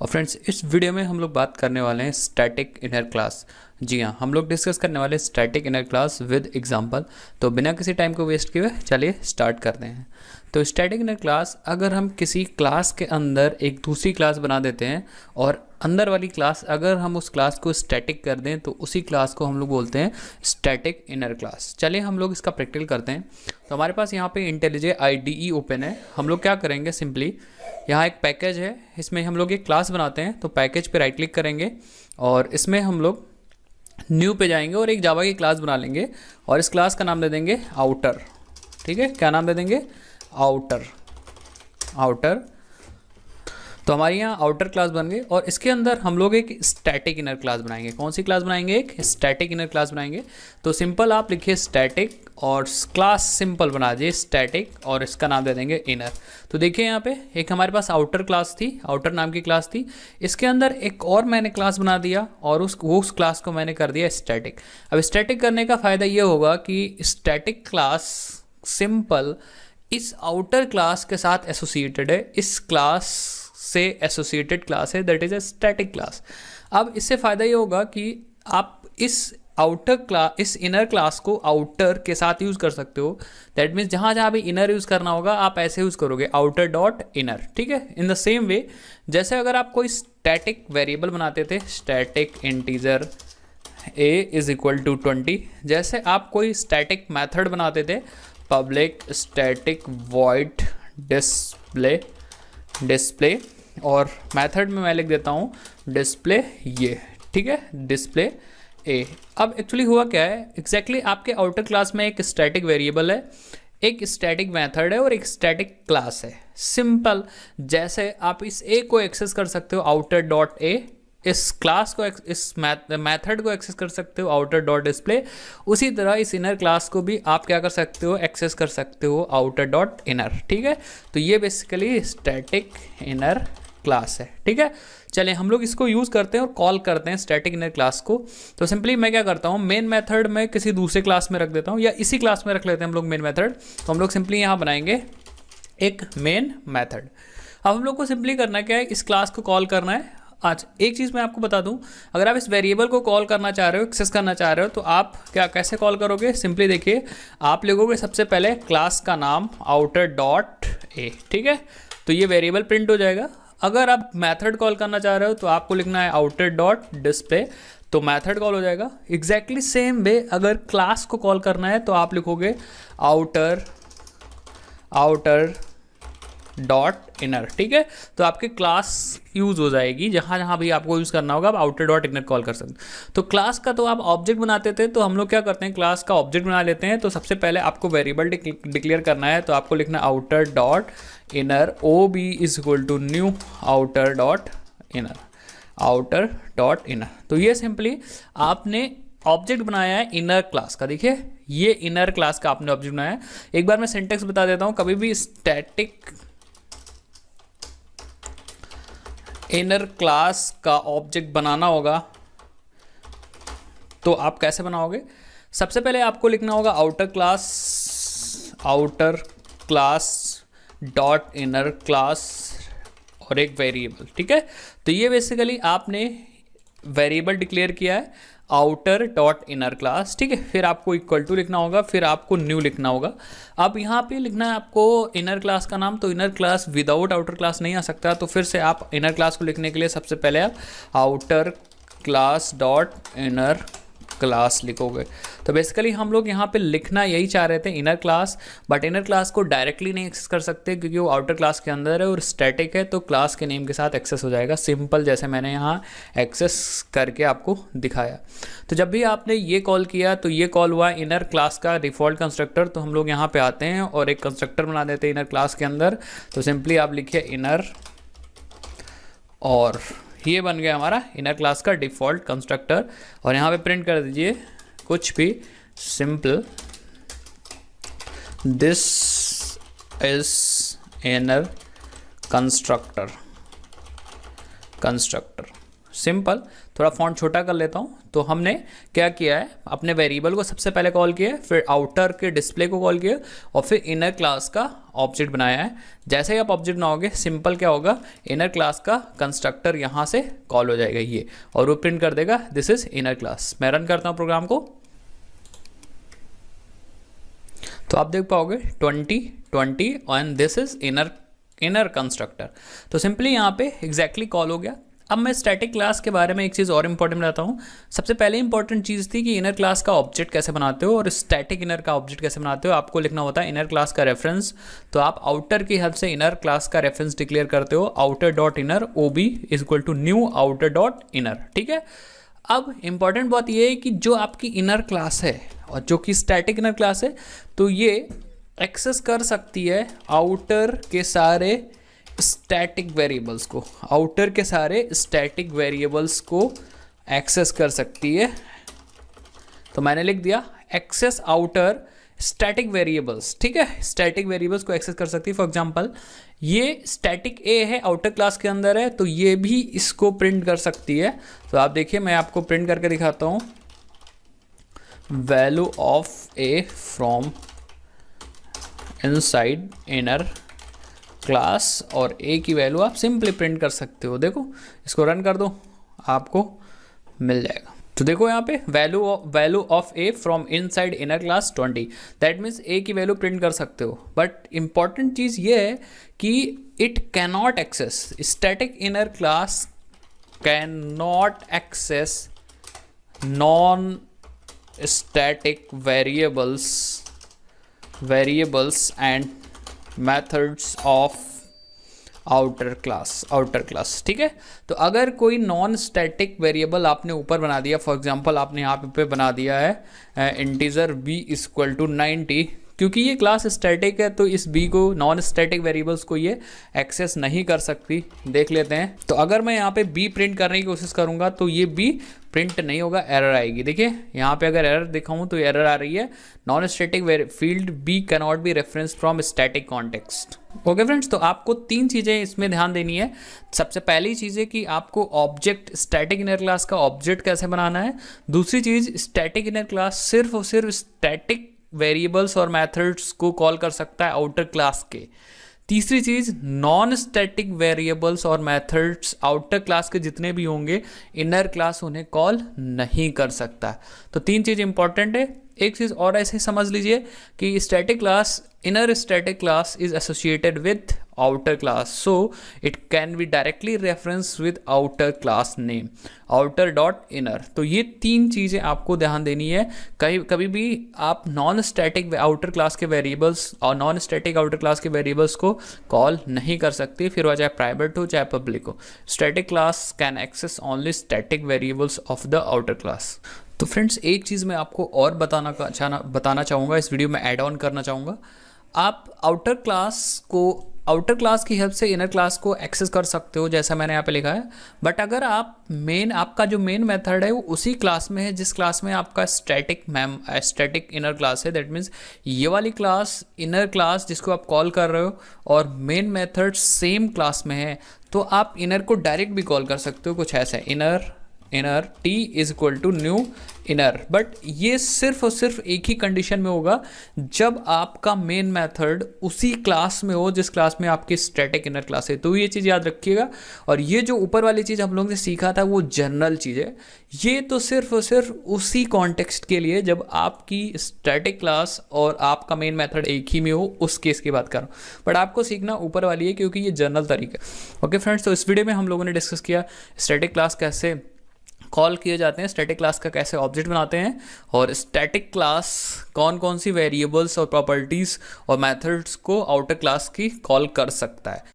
और फ्रेंड्स इस वीडियो में हम लोग बात करने वाले हैं स्टैटिक इनर क्लास। जी हाँ, हम लोग डिस्कस करने वाले हैं static inner class with example. तो बिना किसी टाइम को वेस्ट किए चलिए स्टार्ट करते हैं। तो स्टैटिक इनर क्लास, अगर हम किसी क्लास के अंदर एक दूसरी क्लास बना देते हैं और अंदर वाली क्लास अगर हम उस क्लास को स्टैटिक कर दें तो उसी क्लास को हम लोग बोलते हैं स्टैटिक इनर क्लास। चलिए हम लोग इसका प्रैक्टिकल करते हैं। तो हमारे पास यहाँ पे इंटेलिजे IDE ओपन है। हम लोग क्या करेंगे, सिंपली यहाँ एक पैकेज है, इसमें हम लोग एक क्लास बनाते हैं। तो पैकेज पे राइट क्लिक करेंगे और इसमें हम लोग न्यू पे जाएंगे और एक जावा की क्लास बना लेंगे और इस क्लास का नाम दे देंगे आउटर। ठीक है, क्या नाम दे देंगे? आउटर। तो हमारे यहाँ आउटर क्लास बन गई और इसके अंदर हम लोग एक स्टैटिक इनर क्लास बनाएंगे। कौन सी क्लास बनाएंगे? एक स्टैटिक इनर क्लास बनाएंगे। तो सिंपल आप लिखिए स्टैटिक और क्लास सिंपल बना दीजिए स्टैटिक और इसका नाम दे देंगे इनर। तो देखिए यहाँ पे एक हमारे पास आउटर क्लास थी, आउटर नाम की क्लास थी। इसके अंदर एक और मैंने क्लास बना दिया और उस क्लास को मैंने कर दिया स्टैटिक। अब स्टैटिक करने का फ़ायदा ये होगा कि स्टैटिक क्लास सिंपल इस आउटर क्लास के साथ एसोसिएटेड है, इस क्लास से एसोसिएटेड क्लास है, that is a static class. अब इससे फ़ायदा ये होगा कि आप इस इस इनर क्लास को आउटर के साथ यूज़ कर सकते हो। दैट मीन्स जहाँ जहाँ भी इनर यूज़ करना होगा आप ऐसे यूज़ करोगे आउटर डॉट इनर। ठीक है, इन द सेम वे जैसे अगर आप कोई स्टैटिक वेरिएबल बनाते थे, static integer a is equal to 20, जैसे आप कोई स्टैटिक मैथड बनाते थे, पब्लिक स्टैटिक वॉइड डिस्प्ले और मेथड में मैं लिख देता हूँ डिस्प्ले ये। ठीक है, डिस्प्ले ए। अब एक्चुअली हुआ क्या है एग्जैक्टली आपके आउटर क्लास में एक स्टैटिक वेरिएबल है, एक स्टैटिक मेथड है और एक स्टैटिक क्लास है। सिंपल जैसे आप इस ए को एक्सेस कर सकते हो आउटर डॉट ए, इस क्लास को इस मेथड को एक्सेस कर सकते हो आउटर डॉट डिस्प्ले, उसी तरह इस इनर क्लास को भी आप क्या कर सकते हो, एक्सेस कर सकते हो आउटर डॉट इनर। ठीक है, तो ये बेसिकली स्टैटिक इनर क्लास है। ठीक है, चलिए हम लोग इसको यूज़ करते हैं और कॉल करते हैं स्टैटिक इनर क्लास को। तो सिंपली मैं क्या करता हूँ, मेन मेथड में किसी दूसरे क्लास में रख देता हूँ या इसी क्लास में रख लेते हैं हम लोग मेन मेथड। तो हम लोग सिंपली यहाँ बनाएंगे एक मेन मेथड। अब हम लोग को सिंपली करना क्या है, इस क्लास को कॉल करना है। आज एक चीज़ मैं आपको बता दूं, अगर आप इस वेरिएबल को कॉल करना चाह रहे हो, एक्सेस करना चाह रहे हो, तो आप कैसे कॉल करोगे? सिंपली देखिए, आप लिखोगे सबसे पहले क्लास का नाम आउटर डॉट ए। ठीक है, तो ये वेरिएबल प्रिंट हो जाएगा। अगर आप मेथड कॉल करना चाह रहे हो तो आपको लिखना है आउटर डॉट डिस्प्ले, तो मेथड कॉल हो जाएगा। एग्जैक्टली सेम वे अगर क्लास को कॉल करना है तो आप लिखोगे आउटर डॉट इनर। ठीक है, तो आपके क्लास यूज़ हो जाएगी, जहाँ जहाँ भी आपको यूज़ करना होगा आप आउटर डॉट इनर कॉल कर सकते हैं। तो क्लास का तो आप ऑब्जेक्ट बनाते थे, तो हम लोग क्या करते हैं, क्लास का ऑब्जेक्ट बना लेते हैं। तो सबसे पहले आपको वेरिएबल डिक्लेयर करना है, तो आपको लिखना outer dot inner OB is equal to new outer dot inner. तो ये सिंपली आपने ऑब्जेक्ट बनाया है इनर क्लास का। देखिए ये इनर क्लास का आपने ऑब्जेक्ट बनाया है। एक बार मैं सिंटेक्स बता देता हूँ, कभी भी स्टैटिक इनर क्लास का ऑब्जेक्ट बनाना होगा तो आप कैसे बनाओगे? सबसे पहले आपको लिखना होगा outer class dot inner class और एक वेरिएबल। ठीक है, तो ये बेसिकली आपने वेरिएबल डिक्लेयर किया है आउटर डॉट इनर क्लास। ठीक है, फिर आपको इक्वल टू लिखना होगा, फिर आपको न्यू लिखना होगा। अब यहाँ पे लिखना है आपको इनर क्लास का नाम, तो inner class without outer class नहीं आ सकता, तो फिर से आप इनर क्लास को लिखने के लिए सबसे पहले आप outer class dot inner class लिखोगे। तो बेसिकली हम लोग यहाँ पे लिखना यही चाह रहे थे inner class, but inner class को डायरेक्टली नहीं एक्सेस कर सकते क्योंकि वो आउटर क्लास के अंदर है और स्टैटिक है, तो क्लास के नेम के साथ एक्सेस हो जाएगा, सिंपल जैसे मैंने यहाँ एक्सेस करके आपको दिखाया। तो जब भी आपने ये कॉल किया तो ये कॉल हुआ इनर क्लास का डिफ़ॉल्ट कंस्ट्रक्टर। तो हम लोग यहाँ पे आते हैं और एक कंस्ट्रक्टर बना देते हैं इनर क्लास के अंदर। तो सिंपली आप लिखिए इनर और ये बन गया हमारा इनर क्लास का डिफ़ॉल्ट कंस्ट्रक्टर। और यहाँ पे प्रिंट कर दीजिए कुछ भी, simple this is inner constructor. Simple, थोड़ा फॉन्ट छोटा कर लेता हूँ। तो हमने क्या किया है, अपने वेरिएबल को सबसे पहले कॉल किया है, फिर आउटर के डिस्प्ले को कॉल किया और फिर इनर क्लास का ऑब्जेक्ट बनाया है। जैसे ही आप ऑब्जेक्ट बनाओगे सिंपल क्या होगा, इनर क्लास का कंस्ट्रक्टर यहाँ से कॉल हो जाएगा ये, और वो प्रिंट कर देगा दिस इज इनर क्लास। मैं रन करता हूँ प्रोग्राम को, तो आप देख पाओगे 20 and this is inner constructor. तो सिंपली यहाँ पे एग्जैक्टली कॉल हो गया। अब मैं स्टैटिक क्लास के बारे में एक चीज़ और इंपॉर्टेंट बताता हूँ। सबसे पहले इंपॉर्टेंट चीज़ थी कि इनर क्लास का ऑब्जेक्ट कैसे बनाते हो और स्टैटिक इनर का ऑब्जेक्ट कैसे बनाते हो। आपको लिखना होता है इनर क्लास का रेफरेंस, तो आप आउटर की हेल्प से इनर क्लास का रेफरेंस डिक्लेयर करते हो, outer dot inner OB is equal to new outer dot inner. ठीक है, अब इंपॉर्टेंट बात यह है कि जो आपकी इनर क्लास है और जो कि स्टैटिक इनर क्लास है, तो ये एक्सेस कर सकती है आउटर के सारे स्टैटिक वेरिएबल्स को, आउटर के सारे स्टैटिक वेरिएबल्स को एक्सेस कर सकती है। तो मैंने लिख दिया एक्सेस आउटर स्टैटिक वेरिएबल्स। ठीक है, स्टैटिक वेरिएबल्स को एक्सेस कर सकती है। फॉर एग्जांपल ये स्टैटिक ए है, आउटर क्लास के अंदर है, तो ये भी इसको प्रिंट कर सकती है। तो आप देखिए मैं आपको प्रिंट करके दिखाता हूँ, value of A from inside inner class, और ए की वैल्यू आप सिंपली प्रिंट कर सकते हो। देखो इसको रन कर दो, आपको मिल जाएगा। तो देखो यहाँ पे value of A from inside inner class 20, that means A की वैल्यू प्रिंट कर सकते हो। बट इंपॉर्टेंट चीज़ ये है कि it cannot access, static inner class can not access non static variables and methods of outer class. ठीक है, तो अगर कोई नॉन स्टैटिक वेरिएबल आपने ऊपर बना दिया, फॉर एग्जांपल आपने यहाँ पे बना दिया है इंटीजर b इक्वल टू 90, क्योंकि ये क्लास स्टैटिक है तो इस b को, नॉन स्टैटिक वेरिएबल्स को ये एक्सेस नहीं कर सकती। देख लेते हैं, तो अगर मैं यहाँ पे b प्रिंट करने की कोशिश करूँगा तो ये b प्रिंट नहीं होगा, एरर आएगी। देखिए यहाँ पे अगर एरर दिखाऊँ तो एरर आ रही है, non static field b cannot be reference from static context. Okay friends, तो आपको 3 चीज़ें इसमें ध्यान देनी है। सबसे पहली चीज़ है कि आपको ऑब्जेक्ट, स्टैटिक इनर क्लास का ऑब्जेक्ट कैसे बनाना है। दूसरी चीज़, स्टैटिक इनर क्लास सिर्फ और सिर्फ स्टैटिक वेरिएबल्स और मेथड्स को कॉल कर सकता है आउटर क्लास के। तीसरी चीज़, नॉन स्टैटिक वेरिएबल्स और मेथड्स आउटर क्लास के जितने भी होंगे, इनर क्लास उन्हें कॉल नहीं कर सकता। तो 3 चीज़ इंपॉर्टेंट है। एक चीज़ और ऐसे समझ लीजिए कि static class, inner static class is associated with outer class, so it can be directly reference with outer class name, outer dot inner. तो ये 3 चीज़ें आपको ध्यान देनी है। कभी भी आप नॉन स्टैटिक आउटर क्लास के वेरिएबल्स और नॉन स्टैटिक आउटर क्लास के वेरिएबल्स को कॉल नहीं कर सकते, फिर वह चाहे प्राइवेट हो चाहे पब्लिक हो। Static class can access only static variables of the outer class. तो फ्रेंड्स, एक चीज़ मैं आपको और बताना चाहूँगा, इस वीडियो में ऐड ऑन करना चाहूँगा। आप आउटर क्लास की हेल्प से इनर क्लास को एक्सेस कर सकते हो, जैसा मैंने यहाँ पे लिखा है। बट अगर आपका जो मेन मेथड है वो उसी क्लास में है जिस क्लास में आपका स्टैटिक इनर क्लास है, दैट मीन्स ये वाली क्लास, इनर क्लास जिसको आप कॉल कर रहे हो और मेन मेथड सेम क्लास में है, तो आप इनर को डायरेक्ट भी कॉल कर सकते हो। कुछ ऐसा है, inner t is equal to new inner. But ये सिर्फ और सिर्फ एक ही कंडीशन में होगा जब आपका मेन मेथड उसी क्लास में हो जिस क्लास में आपकी स्टैटिक इनर क्लास है। तो ये चीज़ याद रखिएगा। और ये जो ऊपर वाली चीज़ हम लोगों ने सीखा था वो जनरल चीज़ है, ये तो सिर्फ और सिर्फ उसी कॉन्टेक्स्ट के लिए जब आपकी स्टैटिक क्लास और आपका मेन मेथड एक ही में हो, उस केस की बात कर रहा हूँ। बट आपको सीखना ऊपर वाली है क्योंकि ये जनरल तरीका है। ओके फ्रेंड्स, तो इस वीडियो में हम लोगों ने डिस्कस किया स्टैटिक क्लास कैसे कॉल किए जाते हैं, स्टैटिक क्लास का कैसे ऑब्जेक्ट बनाते हैं, और स्टैटिक क्लास कौन कौन सी वेरिएबल्स और प्रॉपर्टीज़ और मेथड्स को आउटर क्लास की कॉल कर सकता है।